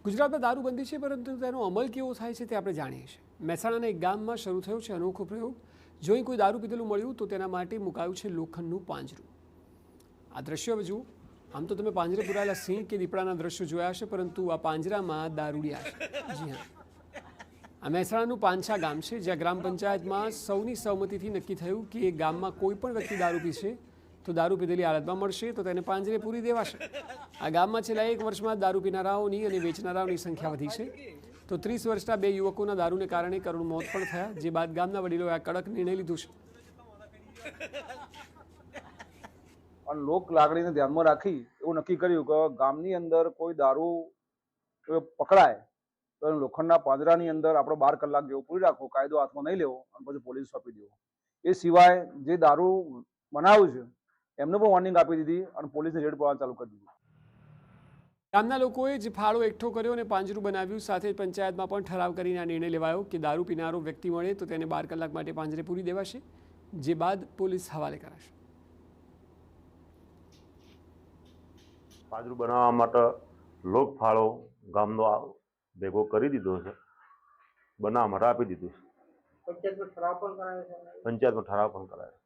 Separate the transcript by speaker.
Speaker 1: ગુજરાતમાં દારૂબંધી છે, પરંતુ તેનો અમલ કેવો થાય છે તે આપણે જાણીએ છીએ। મહેસાણાના એક ગામમાં શરૂ થયો છે અનોખો પ્રયોગ। જો અહીં કોઈ દારૂ પીધેલું મળ્યું તો તેના માટે મુકાયું છે લોખંડનું પાંજરું। આ દ્રશ્ય જુઓ। આમ તો તમે પાંજરે પુરાયેલા સિંહ કે દીપડાના દ્રશ્યો જોયા હશે, પરંતુ આ પાંજરામાં દારૂડિયા છે। જી હા, આ મહેસાણાનું પાંછા ગામ છે, જ્યાં ગ્રામ પંચાયતમાં સૌની સહમતિથી નક્કી થયું કે ગામમાં કોઈ પણ વ્યક્તિ દારૂ પીશે તો દારૂ પીધેલી હાલતમાં મળશે તો તેને પાંજરે પૂરી દેવાશે। આ ગામમાં છેલ્લા 1 વર્ષમાં દારૂ પીનારાઓની અને વેચનારાઓની સંખ્યા વધી છે। તો 30 વર્ષના 2 યુવકોના દારૂને કારણે કરુણ મોત પણ થયા, જે બાદ ગામના વડીલોએ આ કડક નિર્ણય લીધો છે।
Speaker 2: અને લોક લાગણીને ધ્યાનમાં રાખી એવું નક્કી કર્યું કે ગામની અંદર કોઈ દારૂ પકડાય તો લોખંડના પાંજરાની અંદર આપણે 12 કલાક જેવું પૂરી રાખવો, કાયદો હાથમાં નહીં લેવો અને પછી પોલીસ સોંપી દેવો। એ સિવાય જે દારૂ બનાવ્યું છે એમને પણ વોર્નિંગ આપી દીધી અને પોલીસને રેડ પાડવાનું ચાલુ કરી દીધું।
Speaker 1: ગામના લોકોએ જ ફાળો એકઠો કર્યો અને પાંજરું બનાવ્યું। સાથે જ પંચાયતમાં પણ ઠરાવ કરીને આ નિર્ણય લેવાયો કે દારૂ પીનારો વ્યક્તિ મળે તો તેને 12 કલાક માટે પાંજરે પૂરી દેવાશે, જે બાદ પોલીસ હવાલે કરાશે।
Speaker 3: પાંજરું બનાવવા માટે લોક ફાળો ગામનો ભેગો કરી દીધો છે, બનાવવા માટે આપી દીધું છે। પંચાયતમાં ઠરાવ પણ કરાયો છે।